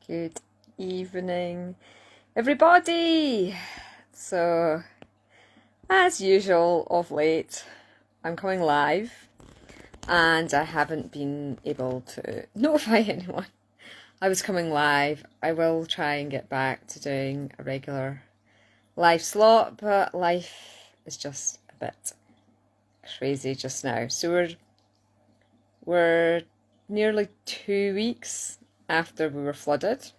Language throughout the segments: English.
Good evening, everybody. So, as usual, of late, I'm coming live and I haven't been able to notify anyone I was coming live. I will try and get back to doing a regular live slot, but life is just a bit crazy just now. So we're nearly 2 weeks after we were flooded.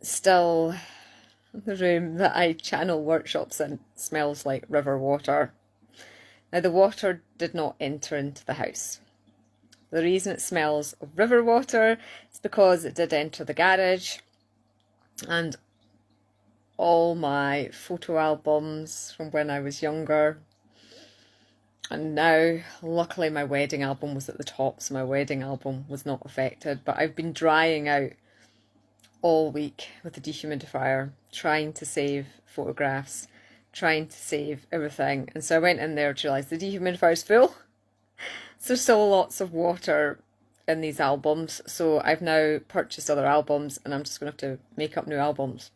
Still, the room that I channel workshops in smells like river water. Now, the water did not enter into the house. The reason it smells of river water is because it did enter the garage, and all my photo albums from when I was younger, and now luckily my wedding album was at the top, so my wedding album was not affected, but I've been drying out all week with the dehumidifier, trying to save photographs, trying to save everything. And so I went in there to realise the dehumidifier's full. So there's still lots of water in these albums. So I've now purchased other albums and I'm just going to have to make up new albums.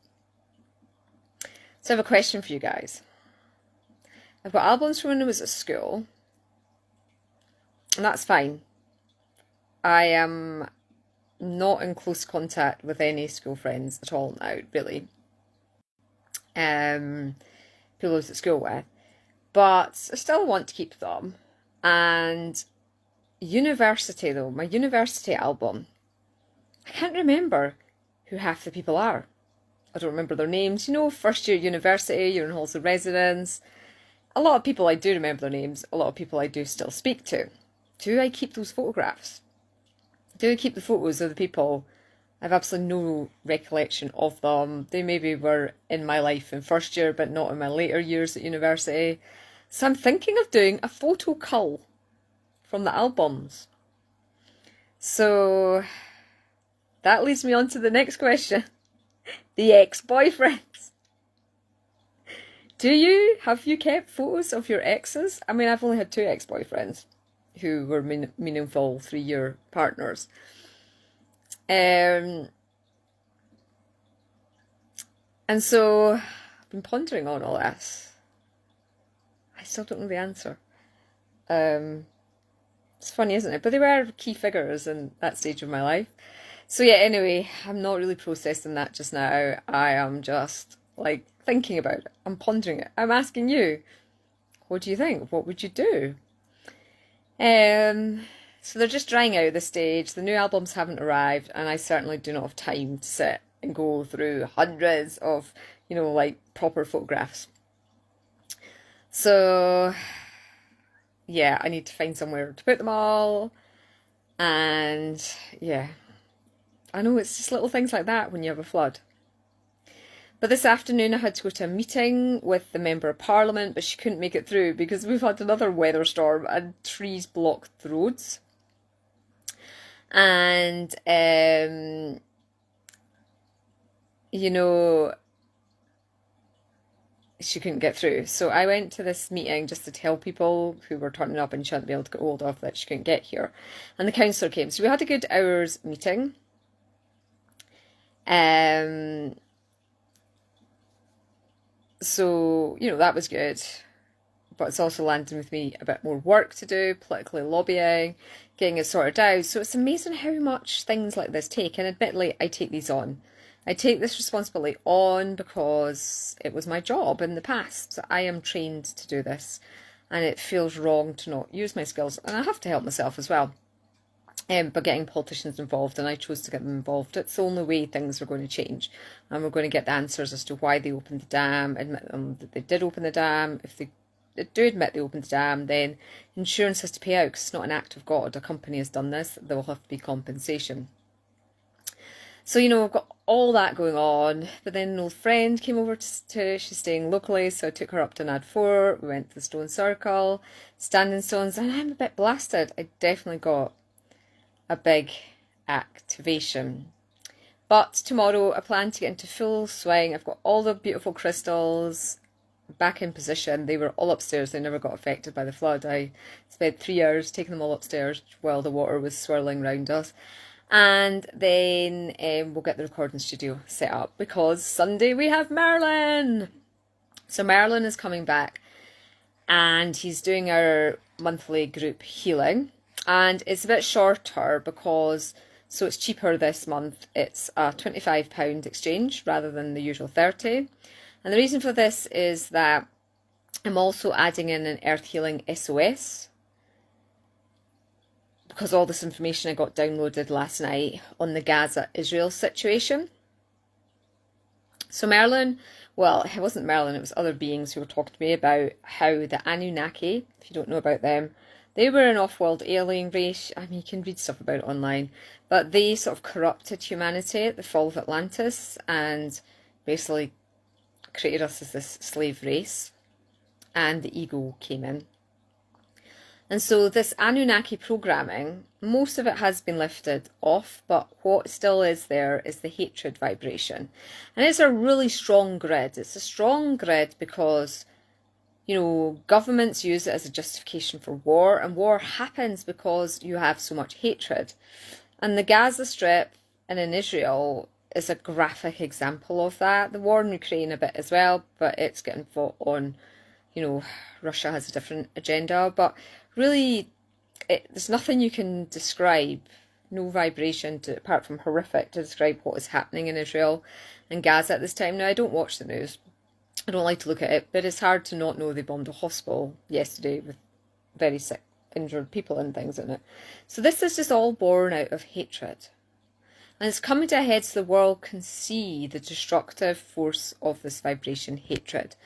So I have a question for you guys. I've got albums from when I was at school, and that's fine. I am not in close contact with any school friends at all now, really. People I was at school with. But I still want to keep them. And university though, my university album, I can't remember who half the people are. I don't remember their names. You know, first year university, you're in halls of residence. A lot of people I do remember their names. A lot of people I do still speak to. Do I keep those photographs? Do I keep the photos of the people? I have absolutely no recollection of them. They maybe were in my life in first year, but not in my later years at university. So I'm thinking of doing a photo cull from the albums. So that leads me on to the next question. The ex-boyfriends. Have you kept photos of your exes? I mean, I've only had 2 ex-boyfriends who were meaningful 3-year partners. And so I've been pondering on all this. I still don't know the answer. It's funny, isn't it? But they were key figures in that stage of my life. So yeah, anyway, I'm not really processing that just now. I am just like thinking about it. I'm pondering it. I'm asking you, what do you think? What would you do? So they're just drying out at this stage. The new albums haven't arrived, and I certainly do not have time to sit and go through hundreds of, like proper photographs. So yeah, I need to find somewhere to put them all. And yeah, I know it's just little things like that when you have a flood. But this afternoon I had to go to a meeting with the Member of Parliament, but she couldn't make it through because we've had another weather storm and trees blocked the roads. And, she couldn't get through. So I went to this meeting just to tell people who were turning up and she hadn't been able to get hold of that she couldn't get here. And the councillor came. So we had a good hour's meeting. So, that was good. But it's also landing with me a bit more work to do, politically lobbying, getting it sorted out. So it's amazing how much things like this take. And admittedly, I take these on. I take this responsibility on because it was my job in the past. So I am trained to do this. And it feels wrong to not use my skills. And I have to help myself as well. By getting politicians involved, and I chose to get them involved. It's the only way things are going to change, and we're going to get the answers as to why they opened the dam, admit them that they did open the dam. If they do admit they opened the dam, then insurance has to pay out because it's not an act of God. A company has done this, there will have to be compensation. So, we've got all that going on, but then an old friend came over she's staying locally, so I took her up to Nad 4, we went to the Stone Circle, Standing Stones, and I'm a bit blasted. I definitely got a big activation. But tomorrow I plan to get into full swing. I've got all the beautiful crystals back in position. They were all upstairs. They never got affected by the flood. I spent 3 hours taking them all upstairs while the water was swirling around us. And then we'll get the recording studio set up because Sunday we have Merlin. So Merlin is coming back and he's doing our monthly group healing. And it's a bit shorter because, so it's cheaper this month. It's a £25 exchange rather than the usual 30. And the reason for this is that I'm also adding in an Earth Healing SOS, because all this information I got downloaded last night on the Gaza Israel situation. So Merlin, well, it wasn't Merlin, it was other beings who were talking to me about how the Annunaki, if you don't know about them, they were an off-world alien race. I mean, you can read stuff about it online, but they sort of corrupted humanity at the fall of Atlantis and basically created us as this slave race, and the ego came in. And so this Anunnaki programming, most of it has been lifted off, but what still is there is the hatred vibration. And it's a really strong grid. It's a strong grid because, you know, governments use it as a justification for war, and war happens because you have so much hatred. And the Gaza Strip and in Israel is a graphic example of that. The war in Ukraine a bit as well, but it's getting fought on, you know, Russia has a different agenda, but really, there's nothing you can describe, no vibration apart from horrific, to describe what is happening in Israel and Gaza at this time. Now, I don't watch the news. I don't like to look at it, but it's hard to not know they bombed a hospital yesterday with very sick, injured people and things in it. So this is just all born out of hatred. And it's coming to a head so the world can see the destructive force of this vibration, hatred.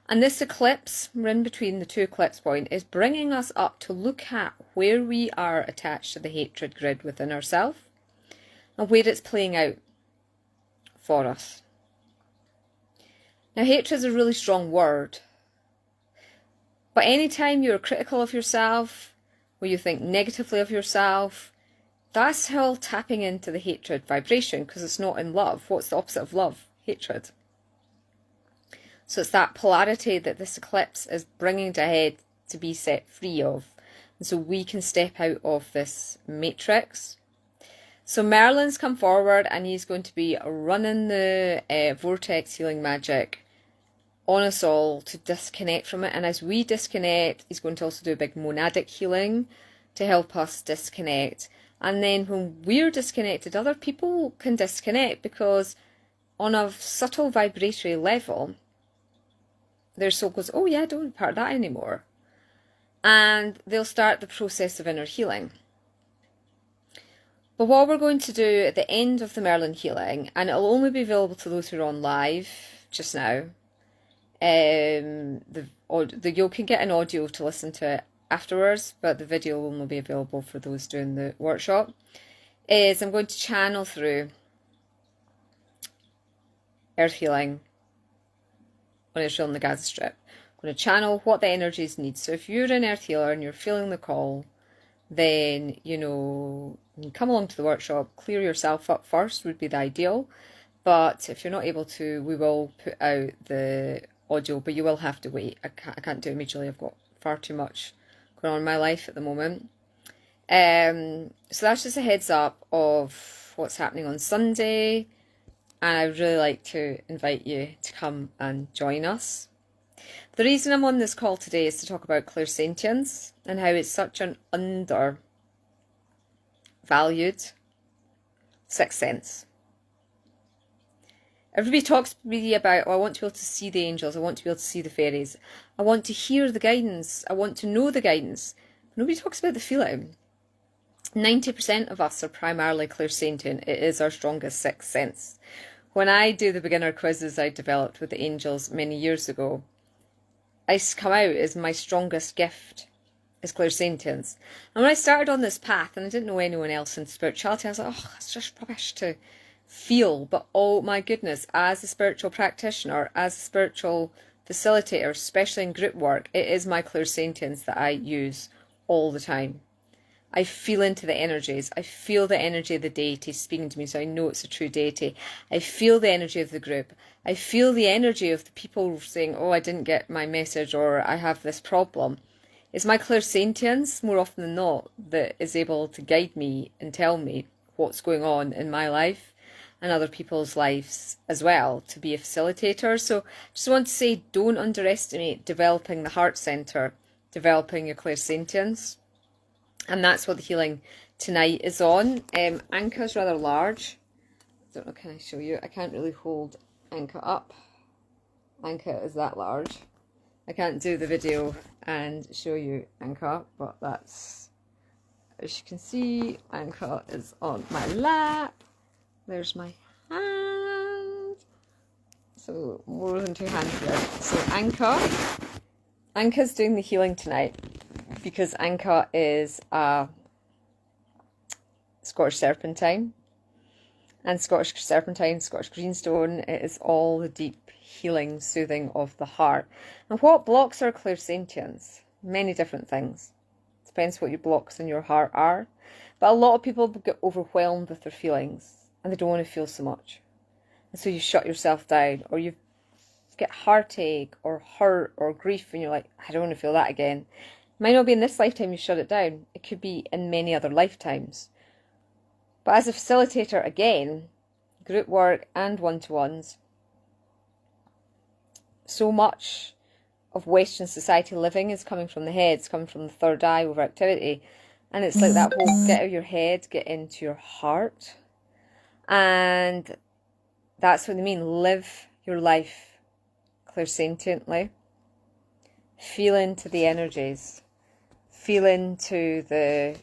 And this eclipse, we're in between the two eclipse points, is bringing us up to look at where we are attached to the hatred grid within ourselves and where it's playing out for us. Now, hatred is a really strong word, but anytime you're critical of yourself, or you think negatively of yourself, that's still tapping into the hatred vibration because it's not in love. What's the opposite of love? Hatred. So it's that polarity that this eclipse is bringing to a head to be set free of. And so we can step out of this matrix. So Merlin's come forward and he's going to be running the Vortex Healing magic on us all to disconnect from it. And as we disconnect, he's going to also do a big monadic healing to help us disconnect. And then when we're disconnected, other people can disconnect because on a subtle vibratory level, their soul goes, oh yeah, I don't want to be part of that anymore. And they'll start the process of inner healing. But what we're going to do at the end of the Merlin healing, and it'll only be available to those who are on live just now, you can get an audio to listen to it afterwards, but the video will only be available for those doing the workshop, is I'm going to channel through Earth Healing on Israel and the Gaza Strip. I'm going to channel what the energies need. So if you're an Earth Healer and you're feeling the call, then, you know, you come along to the workshop, clear yourself up first would be the ideal. But if you're not able to, we will put out the audio, but you will have to wait. I can't do it immediately. I've got far too much going on in my life at the moment. So that's just a heads up of what's happening on Sunday. And I would really like to invite you to come and join us. The reason I'm on this call today is to talk about clairsentience and how it's such an undervalued sixth sense. Everybody talks to me about, oh, I want to be able to see the angels, I want to be able to see the fairies, I want to hear the guidance, I want to know the guidance. Nobody talks about the feeling. 90% of us are primarily clairsentient. It is our strongest sixth sense. When I do the beginner quizzes I developed with the angels many years ago, I come out as my strongest gift is clairsentience. And when I started on this path, and I didn't know anyone else in spirituality, I was like, oh, it's just rubbish to feel. But oh my goodness, as a spiritual practitioner, as a spiritual facilitator, especially in group work, it is my clairsentience that I use all the time. I feel into the energies. I feel the energy of the deity speaking to me, so I know it's a true deity. I feel the energy of the group. I feel the energy of the people saying, oh, I didn't get my message, or I have this problem. It's my clairsentience, more often than not, that is able to guide me and tell me what's going on in my life and other people's lives as well, to be a facilitator. So just want to say, don't underestimate developing the heart center, developing your clairsentience. And that's what the healing tonight is on. Anka's rather large. I don't know, can I show you? I can't really hold Anka up. Anka is that large. I can't do the video and show you Anka, but that's, as you can see, Anka is on my lap. There's my hand. So more than 2 hands there. So Anka's doing the healing tonight because Anka is a Scottish serpentine. And Scottish serpentine, Scottish greenstone, it is all the deep healing, soothing of the heart. And what blocks our clairsentience? Many different things. Depends what your blocks in your heart are. But a lot of people get overwhelmed with their feelings and they don't want to feel so much. And so you shut yourself down, or you get heartache or hurt or grief and you're like, I don't want to feel that again. It might not be in this lifetime you shut it down. It could be in many other lifetimes. But as a facilitator, again, group work and one-to-ones, so much of Western society living is coming from the head, it's coming from the third eye overactivity. And it's like that whole get out of your head, get into your heart. And that's what they mean. Live your life clairsentiently. Feel into the energies. Feel into the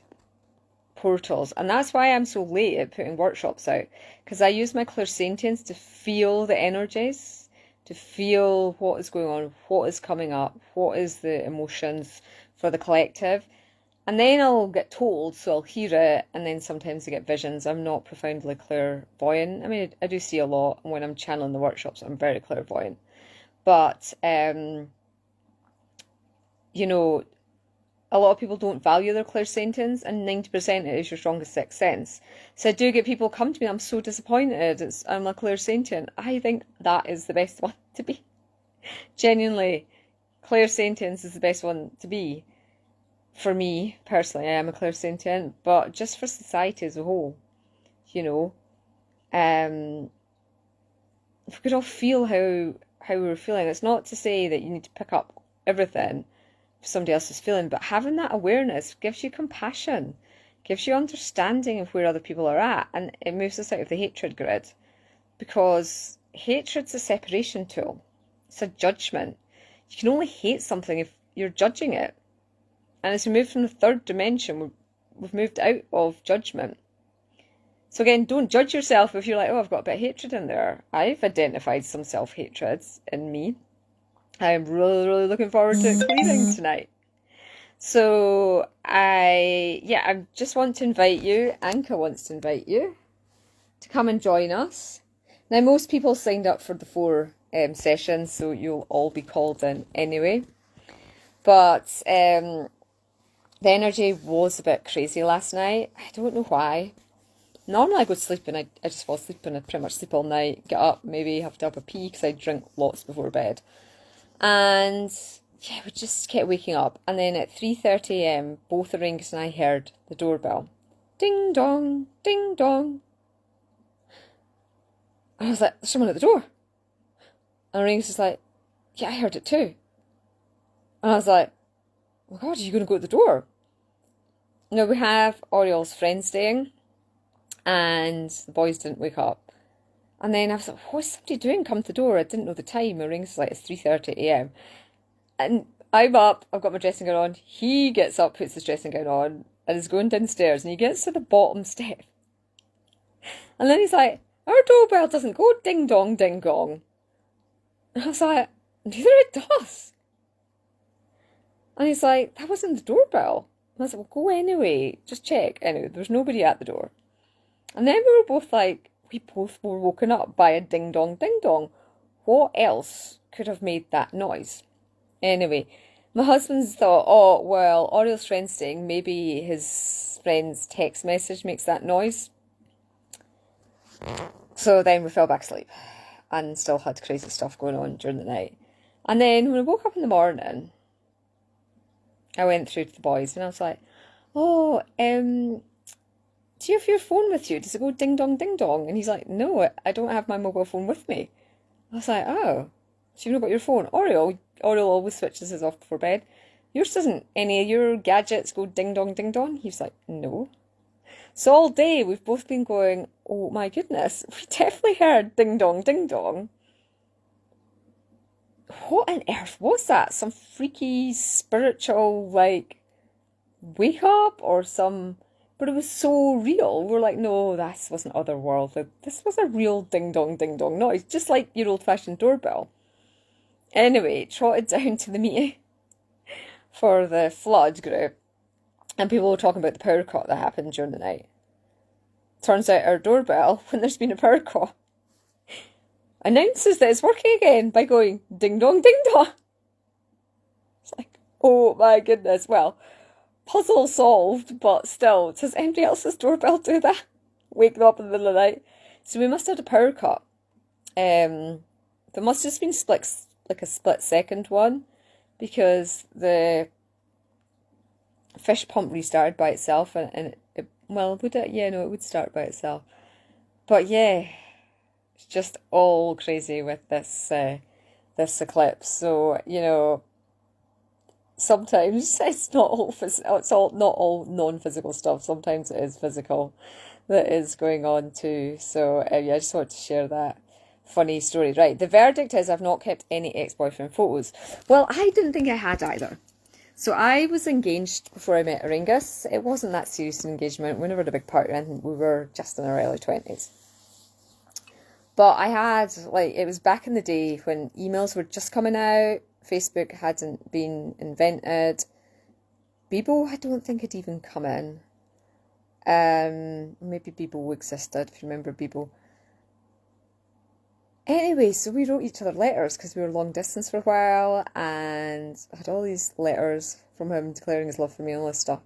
portals. And that's why I'm so late at putting workshops out, because I use my clairsentience to feel the energies, to feel what is going on, what is coming up, what is the emotions for the collective. And then I'll get told, so I'll hear it, and then sometimes I get visions. I'm not profoundly clairvoyant. I mean, I do see a lot, and when I'm channeling the workshops, I'm very clairvoyant. But, you know, a lot of people don't value their clairsentience, and 90% it is your strongest sixth sense. So I do get people come to me, I'm so disappointed, I'm a clairsentient. I think that is the best one to be. Genuinely, clairsentience is the best one to be. For me, personally, I am a clairsentient, but just for society as a whole, you know, if we could all feel how we're feeling, it's not to say that you need to pick up everything somebody else is feeling, but having that awareness gives you compassion, gives you understanding of where other people are at, and it moves us out of the hatred grid, because hatred's a separation tool. It's a judgment. You can only hate something if you're judging it. And as we move from the third dimension, we've moved out of judgment. So again, don't judge yourself if you're like, oh, I've got a bit of hatred in there. I've identified some self-hatreds in me. I'm really, really looking forward to it clearing tonight. So I just want to invite you, Anka wants to invite you to come and join us. Now, most people signed up for the 4 sessions, so you'll all be called in anyway. But the energy was a bit crazy last night. I don't know why. Normally I go to sleep and I just fall asleep and I pretty much sleep all night, get up, maybe have to have a pee because I drink lots before bed. And yeah, we just kept waking up. And then at 3:30 a.m, both the Ringus and I heard the doorbell. Ding dong, ding dong. And I was like, there's someone at the door. And Ringus was like, yeah, I heard it too. And I was like, oh my God, are you going to go to the door? Now, we have Oriel's friend staying, and the boys didn't wake up. And then I was like, what's somebody doing? Come to the door. I didn't know the time. My ring's like, it's 3:30 a.m. And I'm up, I've got my dressing gown on. He gets up, puts his dressing gown on, and is going downstairs, and he gets to the bottom step. And then he's like, our doorbell doesn't go ding dong, ding dong. And I was like, neither it does. And he's like, that wasn't the doorbell. And I was like, well, go anyway, just check. Anyway, there was nobody at the door. And then we were both like, we both were woken up by a ding dong, ding dong. What else could have made that noise? Anyway, my husband's thought, oh, well, Oriel's friend's staying, maybe his friend's text message makes that noise. So then we fell back asleep and still had crazy stuff going on during the night. And then when I woke up in the morning, I went through to the boys and I was like, oh, do do you have your phone with you? Does it go ding dong, ding dong? And he's like, no, I don't have my mobile phone with me. I was like, oh, so you've not got your phone? Oriole always switches his off before bed. Yours doesn't, any of your gadgets go ding dong, ding dong? He was like, no. So all day we've both been going, oh my goodness, we definitely heard ding dong, ding dong. What on earth was that? Some freaky spiritual, like, wake up or some... But it was so real. We're like, no, this wasn't otherworldly. This was a real ding dong, ding dong noise, just like your old-fashioned doorbell. Anyway, trotted down to the meeting for the flood group, and people were talking about the power cut that happened during the night. Turns out our doorbell, when there's been a power cut, announces that it's working again by going ding dong, ding dong. It's like, oh my goodness. Well, puzzle solved, but still, does anybody else's doorbell do that? Wake them up in the middle of the night. So we must have had a power cut. There must have just been like a split second one, because the fish pump restarted by itself, and it well, would it? Yeah, no, it would start by itself. But yeah, it's just all crazy with this this eclipse. So, you know, sometimes it's not all not all non-physical stuff. Sometimes it is physical that is going on too. So yeah, I just wanted to share that funny story. Right, the verdict is I've not kept any ex-boyfriend photos. Well, I didn't think I had either. So I was engaged before I met Aringus. It wasn't that serious an engagement. We never had a big party or anything. We were just in our early 20s. But I had, like, it was back in the day when emails were just coming out. Facebook hadn't been invented. Bebo, I don't think had even come in. Maybe Bebo existed, if you remember Bebo. Anyway, so we wrote each other letters because we were long distance for a while, and I had all these letters from him declaring his love for me and all this stuff.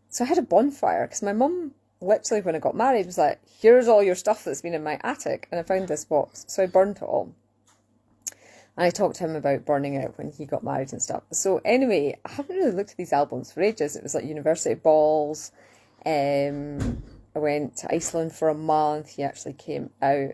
So I had a bonfire because my mum, literally when I got married, was like, here's all your stuff that's been in my attic, and I found this box. So I burnt it all. And I talked to him about burning it when he got married and stuff. So anyway, I haven't really looked at these albums for ages. It was like university balls. I went to Iceland for a month. He actually came out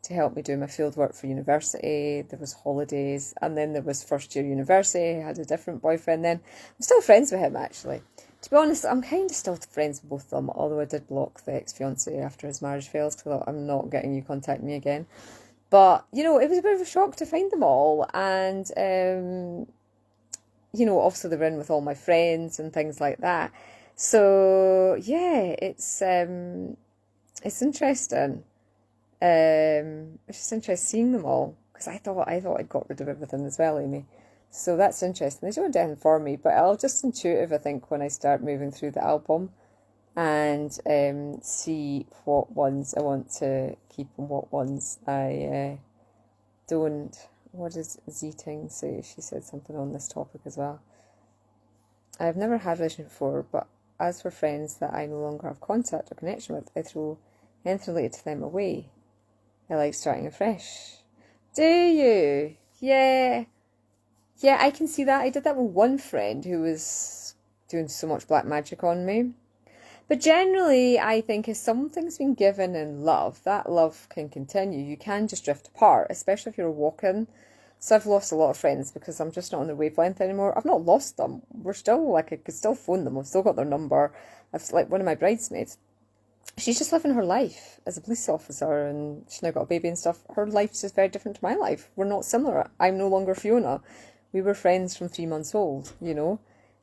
to help me do my fieldwork for university. There was holidays, and then there was first year university. I had a different boyfriend then. I'm still friends with him, actually. To be honest, I'm kind of still friends with both of them, although I did block the ex-fiancé after his marriage fails, because I thought, I'm not getting you contacting me again. But, you know, it was a bit of a shock to find them all, and, you know, obviously they were in with all my friends and things like that. So, yeah, it's interesting. It's just interesting seeing them all, because I thought I'd got rid of everything as well, Amy. So that's interesting. They don't do anything for me, but I'll just intuitive, I think, when I start moving through the album and see what ones I want to keep and what ones I don't. What does Zeeting say? She said something on this topic as well. I've never had a relationship before, but as for friends that I no longer have contact or connection with, I throw anything related to them away. I like starting afresh. Do you? Yeah. Yeah, I can see that. I did that with one friend who was doing so much black magic on me. But generally, I think if something's been given in love, that love can continue. You can just drift apart, especially if you're walking. So I've lost a lot of friends because I'm just not on their wavelength anymore. I've not lost them. We're still, like, I could still phone them. I've still got their number. I've, like, one of my bridesmaids, she's just living her life as a police officer, and she's now got a baby and stuff. Her life's just very different to my life. We're not similar. I'm no longer Fiona. We were friends from 3 months old, you know.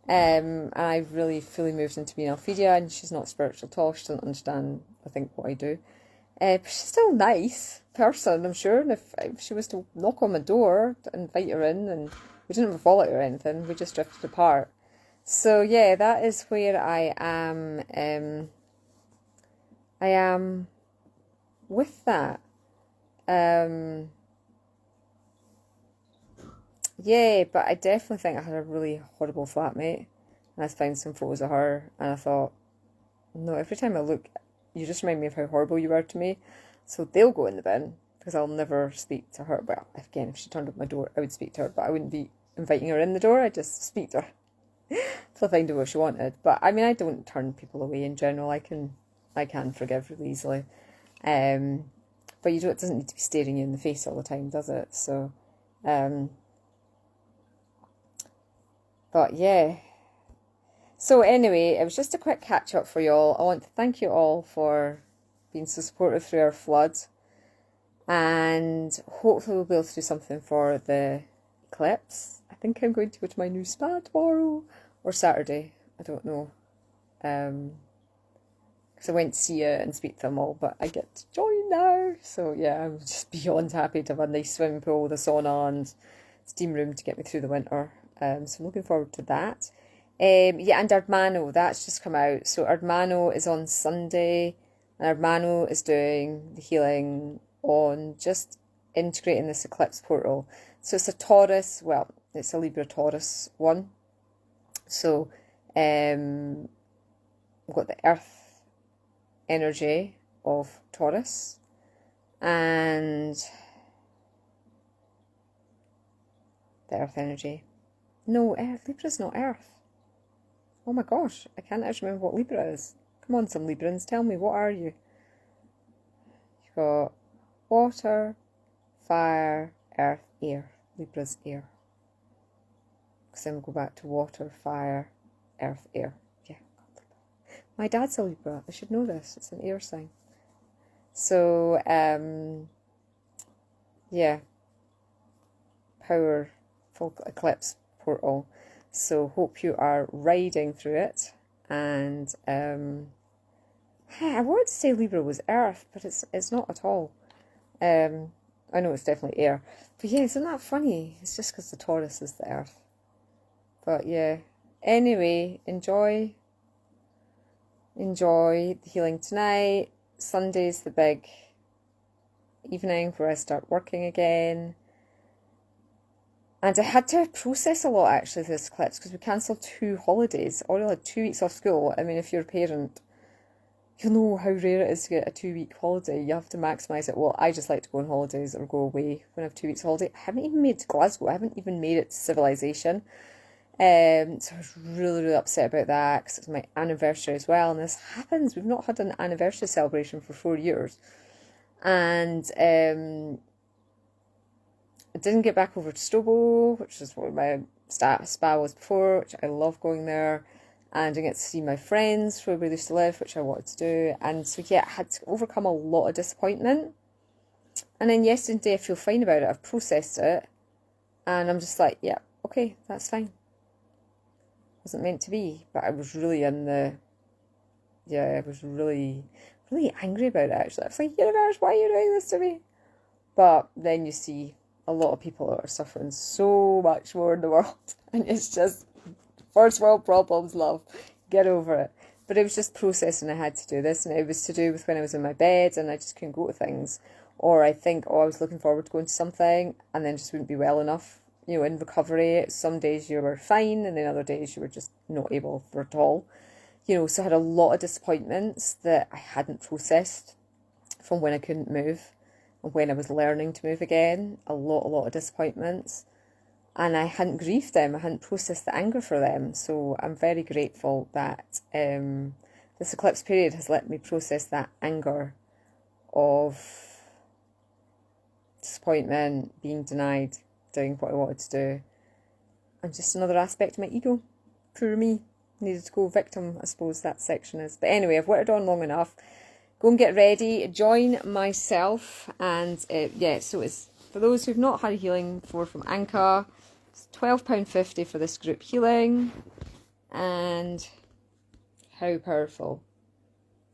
And I've really fully moved into being Alphedia, and she's not spiritual at all. She doesn't understand, I think, what I do. But she's still a nice person, I'm sure. And if she was to knock on my door to invite her in, and we didn't have a fallout or anything, we just drifted apart. So yeah, that is where I am. I am with that. Yeah, but I definitely think I had a really horrible flatmate, and I found some photos of her, and I thought, no, every time I look, you just remind me of how horrible you were to me, so they'll go in the bin, because I'll never speak to her. Well, again, if she turned up my door, I would speak to her, but I wouldn't be inviting her in the door. I'd just speak to her till I find out what she wanted. But I mean, I don't turn people away in general. I can I can forgive really easily. But it doesn't need to be staring you in the face all the time, does it? So, but yeah. So anyway, it was just a quick catch up for y'all. I want to thank you all for being so supportive through our flood. And hopefully we'll be able to do something for the eclipse. I think I'm going to go to my new spa tomorrow or Saturday. I don't know. Because I went to see it and speak to them all, but I get to join now. So yeah, I'm just beyond happy to have a nice swimming pool with a sauna and steam room to get me through the winter. So I'm looking forward to that. Yeah, and Ardmano, that's just come out. So Ardmano is on Sunday, and Ardmano is doing the healing on just integrating this eclipse portal. So it's a Taurus, well, it's a Libra Taurus one. So we've got the Earth energy of Taurus and the Earth energy. No, Libra's not Earth. Oh my gosh, I can't actually remember what Libra is. Come on, some Librans, tell me, what are you? You've got water, fire, earth, air. Libra's air. Because then we'll go back to water, fire, earth, air. Yeah. My dad's a Libra. I should know this. It's an air sign. So, yeah. Powerful eclipse portal. So hope you are riding through it. And I wanted to say Libra was earth, but it's not at all. I know it's definitely air. But yeah, isn't that funny? It's just because the Taurus is the earth. But yeah. Anyway, enjoy the healing tonight. Sunday's the big evening where I start working again. And I had to process a lot actually this eclipse because we cancelled 2 holidays. I only had 2 weeks off school. I mean, if you're a parent, you'll know how rare it is to get a 2-week holiday. You have to maximise it. Well, I just like to go on holidays or go away when I have 2 weeks holiday. I haven't even made it to Glasgow. I haven't even made it to civilization. So I was really, really upset about that because it's my anniversary as well. And this happens. We've not had an anniversary celebration for 4 years. And I didn't get back over to Stobo, which is where my spa was before, which I love going there. And I didn't get to see my friends where we used to live, which I wanted to do. And so, yeah, I had to overcome a lot of disappointment. And then yesterday, I feel fine about it. I've processed it. And I'm just like, yeah, okay, that's fine. Wasn't meant to be. But I was really I was really, really angry about it, actually. I was like, universe, why are you doing this to me? But then you see a lot of people are suffering so much more in the world. And it's just first world problems, love. Get over it. But it was just processing I had to do this. And it was to do with when I was in my bed and I just couldn't go to things. Or I think, I was looking forward to going to something and then just wouldn't be well enough. You know, in recovery, some days you were fine and then other days you were just not able for at all. You know, so I had a lot of disappointments that I hadn't processed from when I couldn't move. When I was learning to move again, a lot of disappointments. And I hadn't grieved them, I hadn't processed the anger for them. So I'm very grateful that this eclipse period has let me process that anger of disappointment, being denied, doing what I wanted to do. And just another aspect of my ego. Poor me. Needed to go victim, I suppose that section is. But anyway, I've worked on long enough. Go and get ready, join myself, and so it's for those who've not had a healing before from Anka, it's £12.50 for this group healing. And how powerful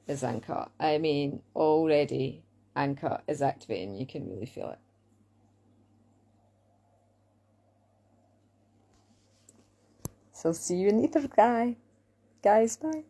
is Anka? I mean, already Anka is activating, you can really feel it. So see you in the ether, guys. Bye.